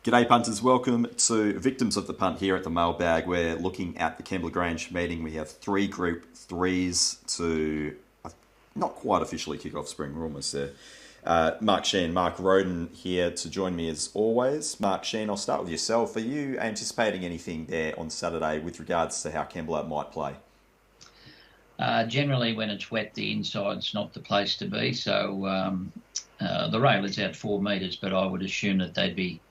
G'day punters, welcome to Victims of the Punt here at the Mailbag. We're looking at the Kembla Grange meeting. We have three Group 3s to not quite officially kick off spring, we're almost there. Shean Mark Rhoden here to join me as always. Mark Shean, I'll start with yourself. Are you anticipating anything there on Saturday with regards to how Kembla might play? Generally, when it's wet, the inside's not the place to be. So the rail is out 4 metres, but I would assume that they'd be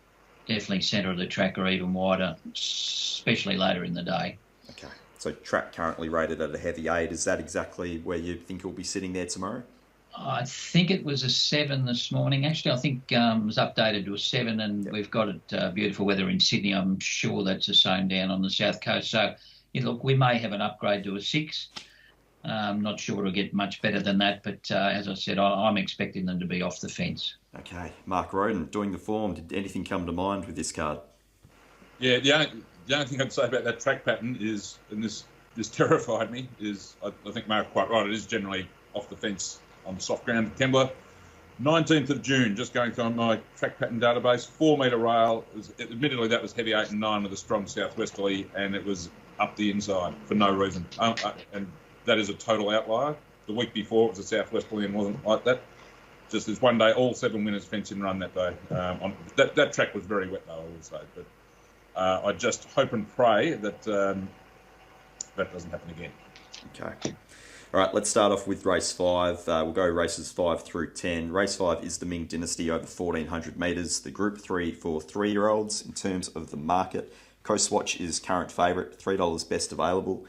definitely centre of the track or even wider, especially later in the day. Okay, so track currently rated at a heavy 8. Is that exactly where you think it'll be sitting there tomorrow? I think it was a 7 this morning. Actually, I think it was updated to a 7, and yep. We've got it beautiful weather in Sydney. I'm sure that's the same down on the south coast. So, look, we may have an upgrade to a 6. I'm not sure it'll get much better than that, but as I said, I'm expecting them to be off the fence. Okay, Mark Rhoden, doing the form, did anything come to mind with this card? Yeah, the only thing I'd say about that track pattern is, and this terrified me, is I think Mark's quite right, it is generally off the fence on the soft ground at Kembla. 19th of June, just going through my track pattern database, 4 metre rail. Admittedly, that was heavy 8 and 9 with a strong southwesterly, and it was up the inside for no reason. And that is a total outlier. The week before, it was a southwesterly and wasn't like that. Just this one day, all 7 winners fence in run that day. That track was very wet, though, I will say. But I just hope and pray that that doesn't happen again. Okay. All right, let's start off with race 5. We'll go races 5 through 10. Race 5 is the Ming Dynasty over 1,400 metres, the Group 3 for 3-year-olds. In terms of the market, Coastwatch is current favourite, $3 best available.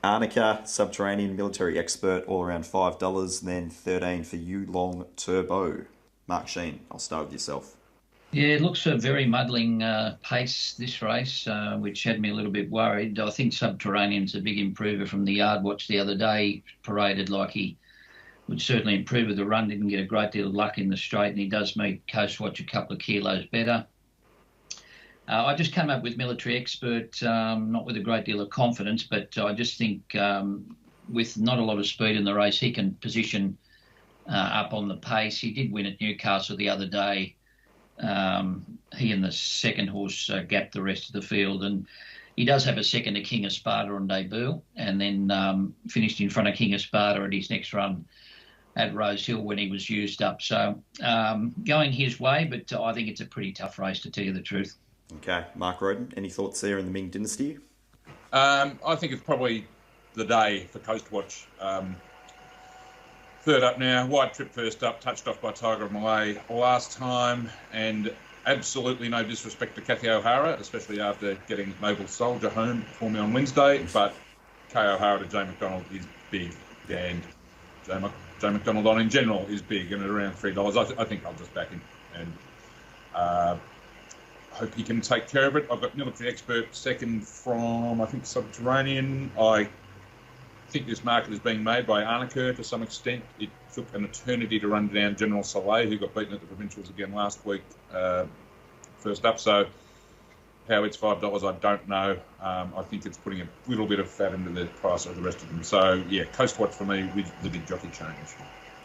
Arnica, Subterranean, Military Expert, all around $5, and then $13 for Long Turbo. Mark Shean, I'll start with yourself. Yeah, it looks a very muddling pace, this race, which had me a little bit worried. I think Subterranean's a big improver from the yard watch the other day. Paraded like he would certainly improve with the run, didn't get a great deal of luck in the straight, and he does meet Coastwatch a couple of kilos better. I just came up with Military Expert, not with a great deal of confidence, but I just think with not a lot of speed in the race, he can position up on the pace. He did win at Newcastle the other day. He and the second horse gapped the rest of the field, and he does have a second to King of Sparta on debut, and then finished in front of King of Sparta at his next run at Rose Hill when he was used up. So going his way, but I think it's a pretty tough race, to tell you the truth. Okay, Mark Rhoden, any thoughts there in the Ming Dynasty? I think it's probably the day for Coastwatch. Third up now, White Trip first up, touched off by Tiger of Malay last time, and absolutely no disrespect to Kathy O'Hara, especially after getting Noble Soldier home for me on Wednesday, but Kay O'Hara to Jay McDonald is big, and Jay McDonald on in general is big, and at around $3, I think I'll just back him, and hope he can take care of it. I've got Military Expert second from, I think, Subterranean. I think this market is being made by Arnica to some extent. It took an eternity to run down General Soleil, who got beaten at the Provincials again last week, first up. So how it's $5, I don't know. I think it's putting a little bit of fat into the price of the rest of them. So, yeah, Coastwatch for me with the big jockey change.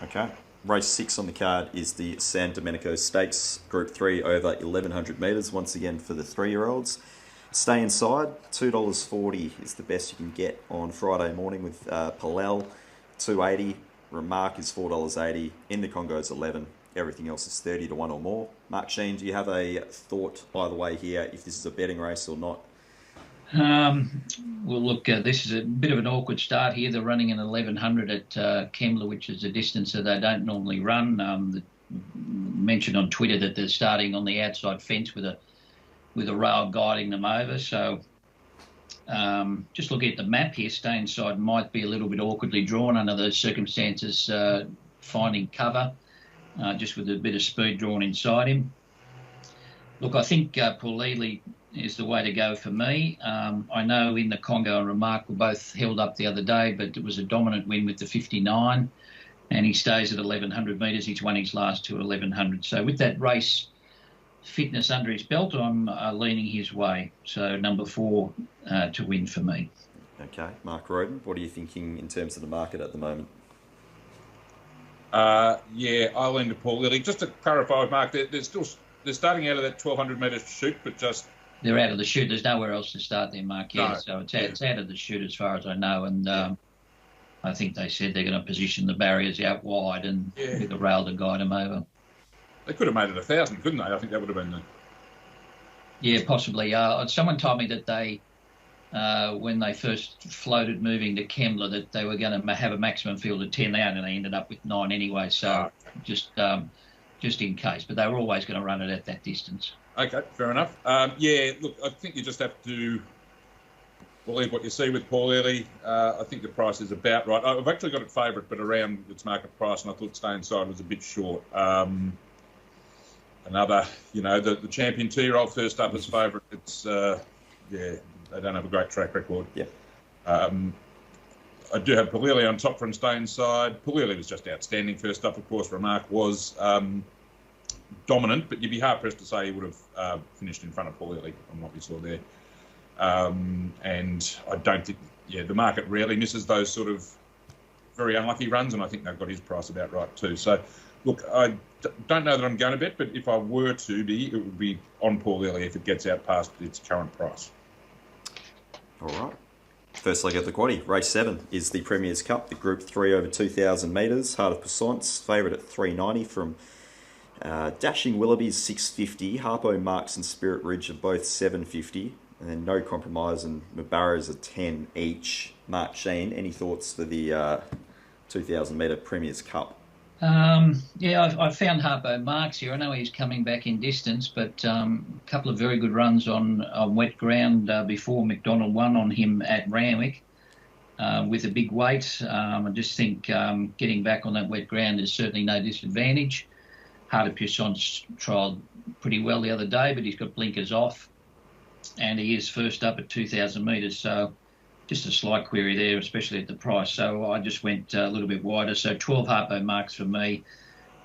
Okay. Race 6 on the card is the San Domenico Stakes, Group 3 over 1,100 metres, once again for the 3-year-olds. Stay Inside, $2.40 is the best you can get on Friday morning with Palel, $2.80. Remark is $4.80. In the Congo is $11. Everything else is 30 to 1 or more. Mark Shean, do you have a thought either way here, if this is a betting race or not? Well, look, this is a bit of an awkward start here. They're running an 1,100 at Kembla, which is a distance that they don't normally run. Mentioned on Twitter that they're starting on the outside fence with a rail guiding them over. So just looking at the map here, Stay Inside might be a little bit awkwardly drawn under those circumstances, finding cover, just with a bit of speed drawn inside him. Look, I think Paul Leely is the way to go for me. I know in the Congo and Remark were both held up the other day, but it was a dominant win with the 59, and he stays at 1,100 metres. He's won his last two at 1,100. So with that race fitness under his belt, I'm leaning his way. So number 4 to win for me. Okay, Mark Rhoden, what are you thinking in terms of the market at the moment? Yeah, I'll lean to Paul Lilly. Just to clarify with Mark, there's still they're starting out of that 1,200 metre chute, but just... They're out of the chute. There's nowhere else to start there, Mark. Yeah, No. so it's out of the chute as far as I know. And I think they said they're going to position the barriers out wide and with a rail to guide them over. They could have made it 1,000, couldn't they? I think that would have been the... Yeah, possibly. Someone told me that they, when they first floated moving to Kembla, that they were going to have a maximum field of 10 out, and they ended up with 9 anyway. So just in case. But they were always going to run it at that distance. Okay, fair enough. Look, I think you just have to believe what you see with Paul Early. I think the price is about right. I've actually got it favourite, but around its market price, and I thought Stay Inside was a bit short. Another, the champion 2-year-old first up as favourite. It's, they don't have a great track record. Yeah. I do have Palili on top from Stay Inside. Palili was just outstanding first up, of course. Remark was dominant, but you'd be hard-pressed to say he would have finished in front of Palili on what we saw there. And I don't think, the market rarely misses those sort of very unlucky runs, and I think they've got his price about right too. So, look, I don't know that I'm going to bet, but if I were to be, it would be on Paul Early if it gets out past its current price. All right. First leg of the quaddie, race 7 is the Premier's Cup, the Group 3 over 2,000 metres. Heart of Passance, favourite at 390 from Dashing Willoughby's 650. Harpo Marks and Spirit Ridge are both 750. And then No Compromise and Mbarra's are 10 each. Mark Shean, any thoughts for the 2,000 metre Premier's Cup? I found Harpo Marks here. I know he's coming back in distance, but a couple of very good runs on wet ground before McDonald won on him at Randwick with a big weight. I just think getting back on that wet ground is certainly no disadvantage. Heart of Passance trialled pretty well the other day, but he's got blinkers off, and he is first up at 2,000 metres, so just a slight query there, especially at the price. So I just went a little bit wider. So 12 Harpo Marks for me.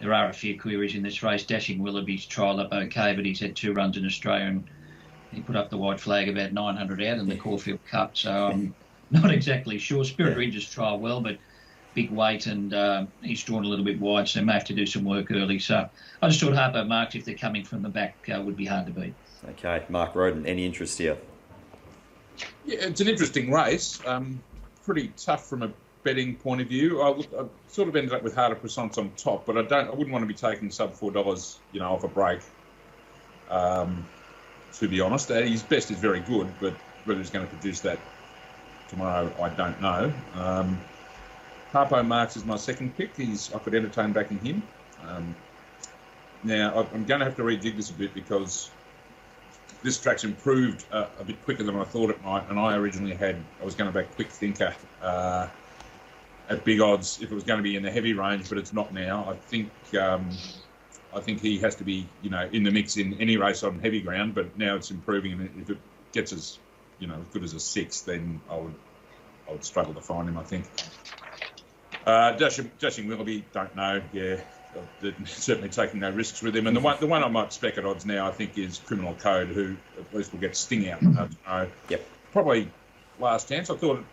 There are a few queries in this race. Dashing Willoughby's trialled up okay, but he's had 2 runs in Australia, and he put up the white flag about 900 out in the Caulfield Cup. So I'm not exactly sure. Spirit Ridge has trialled well, but big weight, and he's drawn a little bit wide, so may have to do some work early. So I just thought Harpo Marks, if they're coming from the back, would be hard to beat. Okay, Mark Rhoden, any interest here? Yeah, it's an interesting race. Pretty tough from a betting point of view. I sort of ended up with Heart of Passance on top, but I wouldn't want to be taking sub $4, off a break. To be honest, his best is very good, but whether he's going to produce that tomorrow, I don't know. Harpo Marks is my second pick. I could entertain backing him. Now I'm going to have to rejig this a bit because this track's improved a bit quicker than I thought it might, and I originally I was going to back Quick Thinker at big odds if it was going to be in the heavy range, but it's not now. I think he has to be, in the mix in any race on heavy ground, but now it's improving, and if it gets as good as a 6, then I would struggle to find him, I think. Dashing Willoughby, don't know. Yeah, certainly taking no risks with him. And the one I might spec at odds now, I think, is Criminal Code, who at least will get Sting out. Yep. Probably last chance. I thought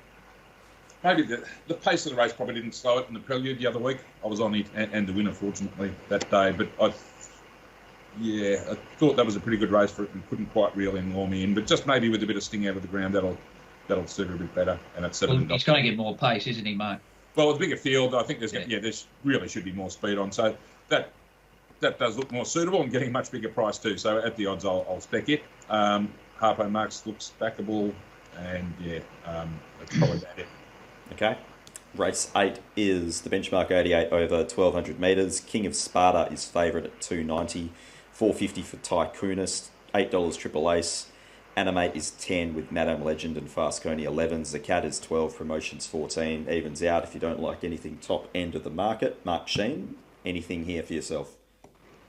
maybe the pace of the race probably didn't slow it in the prelude the other week. I was on it and the winner, fortunately, that day. But I thought that was a pretty good race for it and couldn't quite reel in Lormy in. But just maybe with a bit of Sting out of the ground, that'll suit her a bit better. And it's well, he's going to get more pace, isn't he, Mark? Well, with a bigger field, I think there's really should be more speed on. So that does look more suitable and getting a much bigger price too. So at the odds, I'll spec it. Harpo Marks looks backable, and that's probably about it. Okay. Race 8 is the benchmark 88 over 1,200 metres. King of Sparta is favourite at 290, $4.50 for Tycoonist, $8 Triple Ace. Animate is 10 with Madame Legend and Fast Coney 11. Zakat is 12, Promotions 14. Evens out if you don't like anything top end of the market. Mark Shean, anything here for yourself?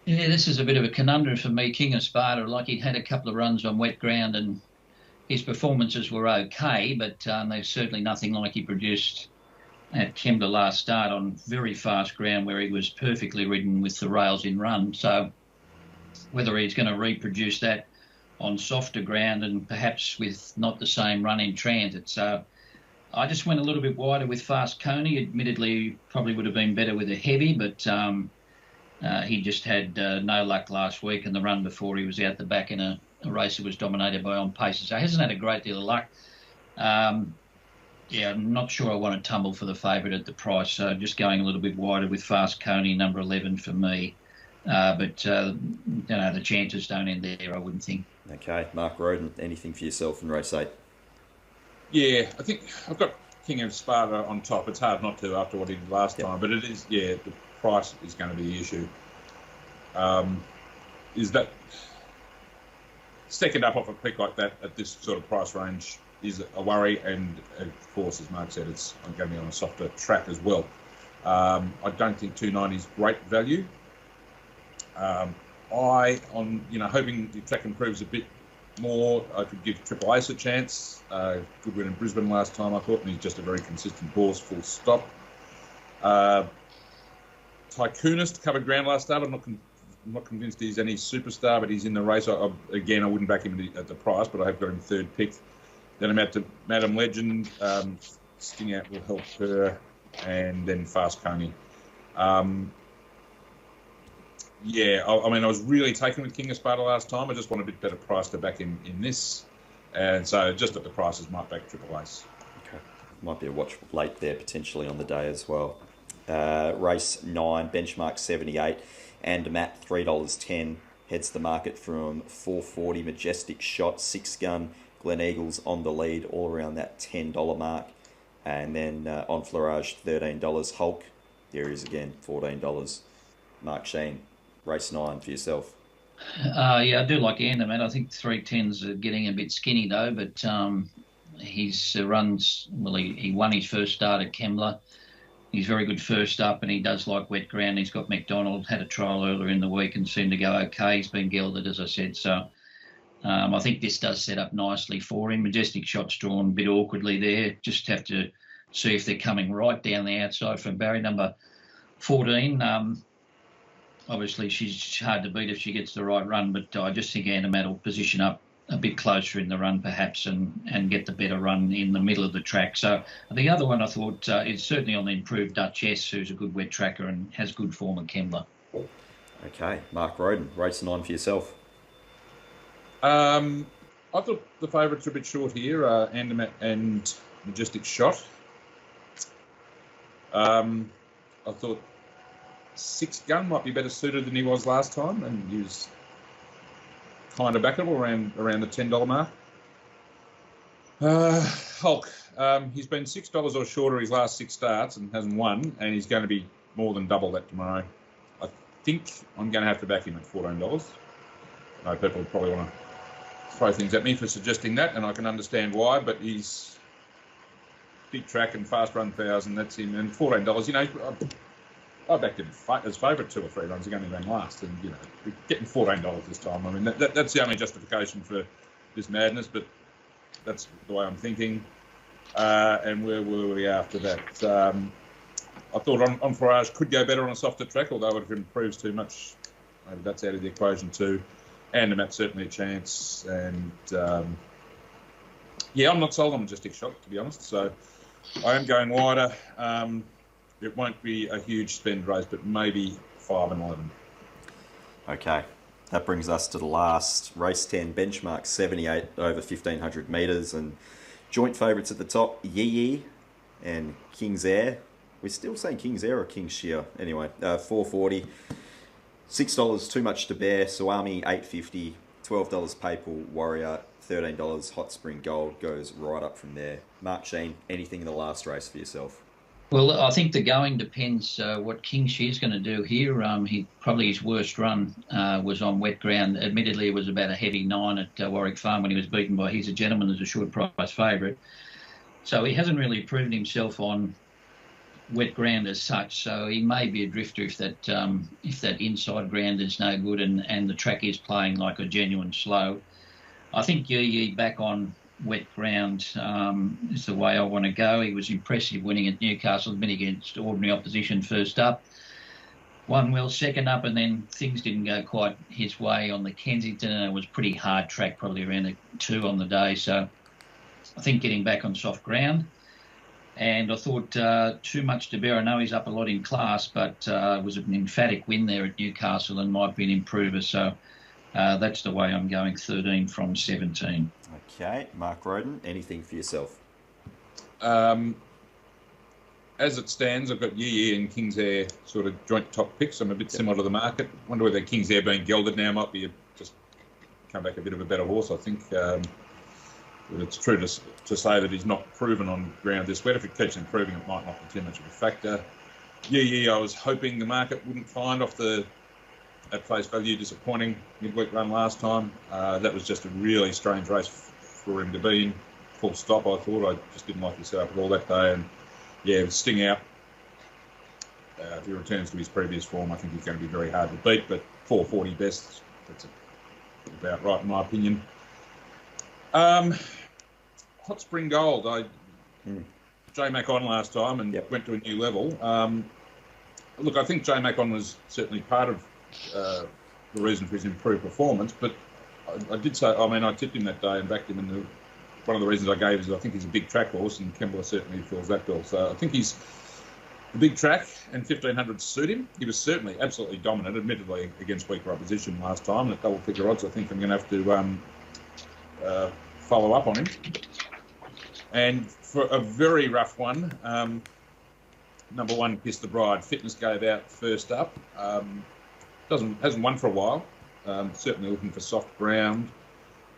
Yeah, this is a bit of a conundrum for me. King of Sparta, like he'd had a couple of runs on wet ground and his performances were okay, but there's certainly nothing like he produced at Kembla last start on very fast ground where he was perfectly ridden with the rails in run. So whether he's going to reproduce that on softer ground and perhaps with not the same run in transit. So I just went a little bit wider with Fast Coney. Admittedly, probably would have been better with a heavy, but He just had no luck last week, and the run before he was out the back in a race that was dominated by on paces. So he hasn't had a great deal of luck. Yeah, I'm not sure I want to tumble for the favourite at the price, so just going a little bit wider with Fast Coney, number 11 for me. But the chances don't end there, I wouldn't think. Okay, Mark Rhoden, anything for yourself in race 8? Yeah, I think I've got King of Sparta on top. It's hard not to after what he did last time, but it is, the price is going to be the issue. Is that second up off a pick like that at this sort of price range is a worry, and of course, as Mark said, it's going to be on a softer track as well. I don't think 290 is great value. Hoping the track improves a bit more, I could give Triple Ace a chance. Good win in Brisbane last time, I thought, and he's just a very consistent horse, full stop. Tycoonist covered ground last start. I'm not convinced he's any superstar, but he's in the race. I wouldn't back him at the price, but I have got him third pick. Then I'm out to Madam Legend. Sting Out will help her, and then Fast Coney. I was really taken with King of Sparta last time. I just want a bit better price to back him in this. And so just at the prices, might back Triple Ace. Okay. Might be a watch late there potentially on the day as well. Race 9, benchmark 78, and Matt $3.10 heads the market from 440 Majestic Shot, 6-gun, Glen Eagles on the lead, all around that $10 mark. And then on Florage, $13. Hulk, there he is again, $14. Mark Shean, race 9 for yourself. I do like Andermatt. I think 310's getting a bit skinny though, but his runs, he won his first start at Kembla. He's very good first up, and he does like wet ground. He's got McDonald, had a trial earlier in the week and seemed to go okay. He's been gelded, as I said, so I think this does set up nicely for him. Majestic Shot's drawn a bit awkwardly there. Just have to see if they're coming right down the outside from barrier number 14. Obviously, she's hard to beat if she gets the right run, but I just think Andermatt will position up a bit closer in the run perhaps and get the better run in the middle of the track. So the other one I thought is certainly on the improved Duchess, who's a good wet tracker and has good form at Kembla. Okay, Mark Rhoden, race 9 for yourself. I thought the favourites are a bit short here, Andermatt and Majestic Shot. I thought 6-gun might be better suited than he was last time, and he was kind of backable around the $10 mark. Hulk, he's been $6 or shorter his last 6 starts and hasn't won, and he's going to be more than double that tomorrow. I think I'm going to have to back him at $14. I know people probably want to throw things at me for suggesting that, and I can understand why, but he's big track and fast run 1,000, that's him, and $14, I backed him as favourite 2 or 3 runs. He's going to run last, and we're getting $14 this time. I mean, that's the only justification for this madness, but that's the way I'm thinking. And where were we after that? I thought on Forage could go better on a softer track, although if it improves too much, maybe that's out of the equation too. Andermatt's certainly a chance, and I'm not sold on Majestic Shot, to be honest. So I am going wider. It won't be a huge spend race, but maybe 5 and 11. Okay, that brings us to the last race 10, benchmark 78 over 1,500 metres, and joint favourites at the top, Yee and King's Air. We're still saying King's Air or King's Shear. Anyway, 440, $6 Too Much to Bear, Suami $8.50, $12 Papal Warrior, $13 Hot Spring Gold, goes right up from there. Mark Shean, anything in the last race for yourself? Well, I think the going depends what King Shear's going to do here. His worst run was on wet ground. Admittedly, it was about a heavy 9 at Warwick Farm when he was beaten by He's a Gentleman as a short price favourite. So he hasn't really proven himself on wet ground as such. So he may be a drifter if that inside ground is no good and the track is playing like a genuine slow. I think Yee back on wet ground is the way I want to go. He was impressive winning at Newcastle, been against ordinary opposition first up. Won well second up, and then things didn't go quite his way on the Kensington, and it was pretty hard track, probably around a 2 on the day. So I think getting back on soft ground. And I thought too much to bear. I know he's up a lot in class, but was an emphatic win there at Newcastle and might be an improver. So that's the way I'm going, 13 from 17. Okay, Mark Rhoden, anything for yourself? As it stands, I've got Yee and King's Air sort of joint top picks. I'm a bit similar to the market. Wonder whether King's Air being gelded now might be just come back a bit of a better horse, I think. It's true to say that he's not proven on ground this wet. If it keeps improving, it might not be too much of a factor. Yee, I was hoping the market wouldn't find off the, at face value, disappointing midweek run last time. That was just a really strange race for him to be in. Full stop, I thought. I just didn't like his setup at all that day. And yeah, Sting out. If he returns to his previous form, I think he's going to be very hard to beat. But 440 best, that's about right in my opinion. Hot Spring Gold. J-Mac on last time and went to a new level. Look, I think J-Mac on was certainly part of the reason for his improved performance. But I did say, I tipped him that day and backed him in the. One of the reasons I gave is I think he's a big track horse, and Kembla certainly fills that bill. So I think he's a big track, and 1,500 suit him. He was certainly absolutely dominant, admittedly against weaker opposition last time. At double-figure odds, I think I'm going to have to follow up on him. And for a very rough one, number one, Kiss the Bride. Fitness gave out first up. Hasn't won for a while. Certainly looking for soft ground.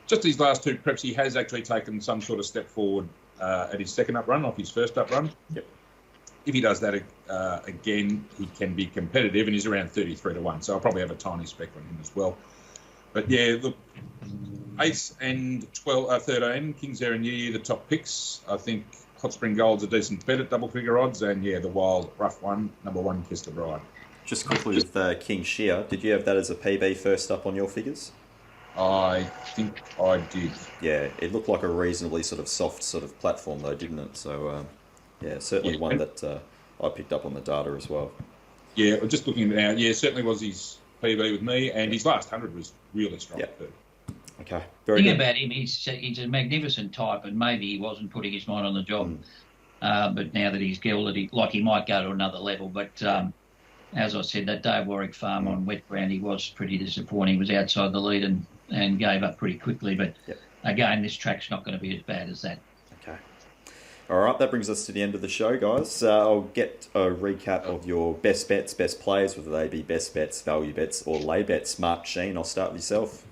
Just these last two preps, he has actually taken some sort of step forward at his second up run off his first up run. Yep. If he does that again, he can be competitive, and he's around 33 to 1. So I'll probably have a tiny spec on him as well. But yeah, look, Ace and 13, King's Air and Yee, the top picks. I think Hot Spring Gold's a decent bet at double figure odds, and yeah, the wild rough one, number one, Kiss the Bride. Just quickly with King Shear, did you have that as a PB first up on your figures? I think I did. Yeah, it looked like a reasonably sort of soft sort of platform though, didn't it? So, yeah, certainly one that I picked up on the data as well. Yeah, just looking at it now, certainly was his PB with me, and his last 100 was really strong too. Okay, very good. The thing about him, he's a magnificent type, and maybe he wasn't putting his mind on the job. But now that he's gelded, he might go to another level. But as I said, that day at Warwick Farm on wet ground, he was pretty disappointing. He was outside the lead and gave up pretty quickly. But again, this track's not going to be as bad as that. Okay. All right, that brings us to the end of the show, guys. I'll get a recap of your best bets, best plays, whether they be best bets, value bets, or lay bets. Mark, Shean, I'll start with yourself.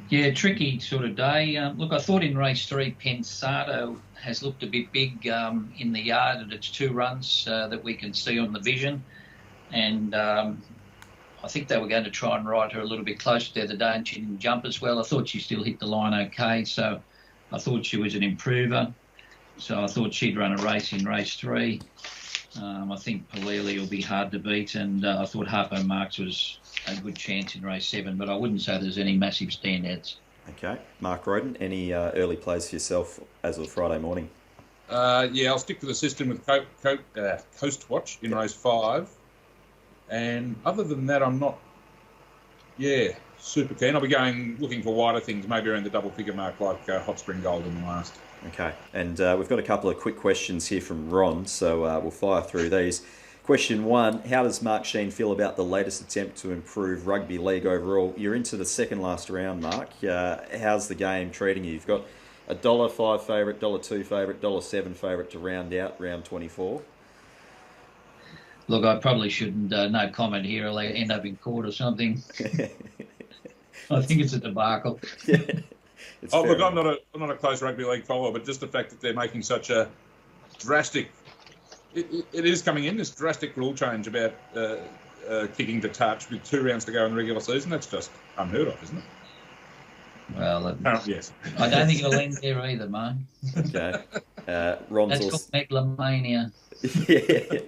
Yeah, tricky sort of day. Look, I thought in race 3, Pensado has looked a bit big in the yard, and it's 2 runs that we can see on the vision. And I think they were going to try and ride her a little bit closer the other day, and she didn't jump as well. I thought she still hit the line okay, so I thought she was an improver. So I thought she'd run a race in race 3. I think Paleli will be hard to beat, and I thought Harpo Marx was a good chance in race 7, but I wouldn't say there's any massive standouts. Okay. Mark Rhoden, any early plays for yourself as of Friday morning? I'll stick to the system with Coast Watch in race 5. And other than that, I'm not, super keen. I'll be looking for wider things, maybe around the double figure mark like Hot Spring Gold in the last. Okay, and we've got a couple of quick questions here from Ron, so we'll fire through these. Question 1, how does Mark Shean feel about the latest attempt to improve rugby league overall? You're into the second last round, Mark. How's the game treating you? You've got a $1.05 favourite, $2 favourite, $7 favourite to round out round 24. Look, I probably shouldn't, no comment here, I'll end up in court or something. I think it's a debacle. Look, I'm not a close rugby league follower, but just the fact that they're making such a drastic, it is coming in, this drastic rule change about kicking to touch with 2 rounds to go in the regular season, that's just unheard of, isn't it? Well, yes. I don't think it'll end there either, man. Okay. Ron's that's called megalomania. Yeah.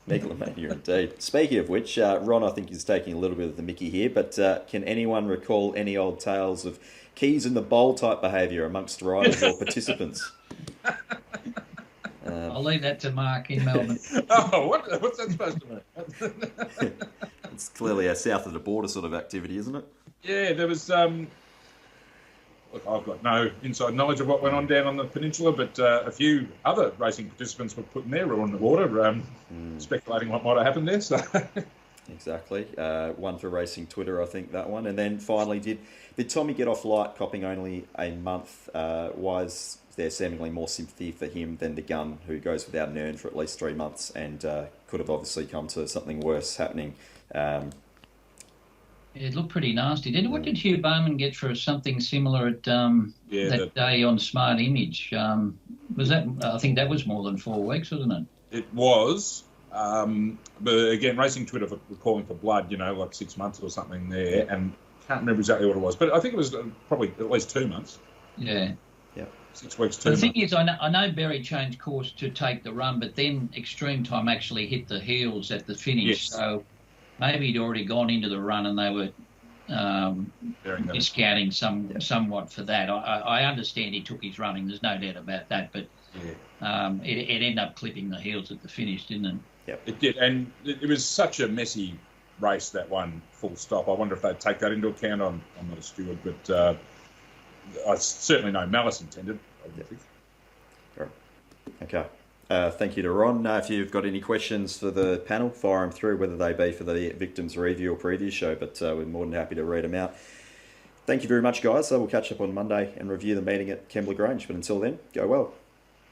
Megalomania indeed. Speaking of which, Ron, I think, is taking a little bit of the mickey here, but can anyone recall any old tales of keys in the bowl type behaviour amongst riders or participants? I'll leave that to Mark in Melbourne. What's that supposed to mean? It's clearly a south of the border sort of activity, isn't it? Yeah, there was Look, I've got no inside knowledge of what went on down on the peninsula, but a few other racing participants were putting their rule in the water, speculating what might have happened there. So. Exactly. One for Racing Twitter, I think, that one. And then finally, did Tommy get off light, copping only a month? Why is there seemingly more sympathy for him than the gun, who goes without an earn for at least 3 months and could have obviously come to something worse happening? It looked pretty nasty. What did Hugh Bowman get for something similar at that day on Smart Image? Was that? I think that was more than 4 weeks, wasn't it? It was. But again, Racing Twitter were calling for blood, like 6 months or something there, and can't remember exactly what it was. But I think it was probably at least 2 months. Yeah. 6 weeks, 2 months. The thing is, I know Berry changed course to take the run, but then Extreme Time actually hit the heels at the finish. Yes. So maybe he'd already gone into the run and they were discounting somewhat for that. I understand he took his running. There's no doubt about that. But it ended up clipping the heels at the finish, didn't it? Yep. It did. And it was such a messy race, that one, full stop. I wonder if they'd take that into account. I'm not a steward, but I certainly no malice intended. Right. Okay. Thank you to Ron. If you've got any questions for the panel, fire them through, whether they be for the Victims Review or previous show, but we're more than happy to read them out. Thank you very much, guys. We'll catch up on Monday and review the meeting at Kembla Grange. But until then, go well.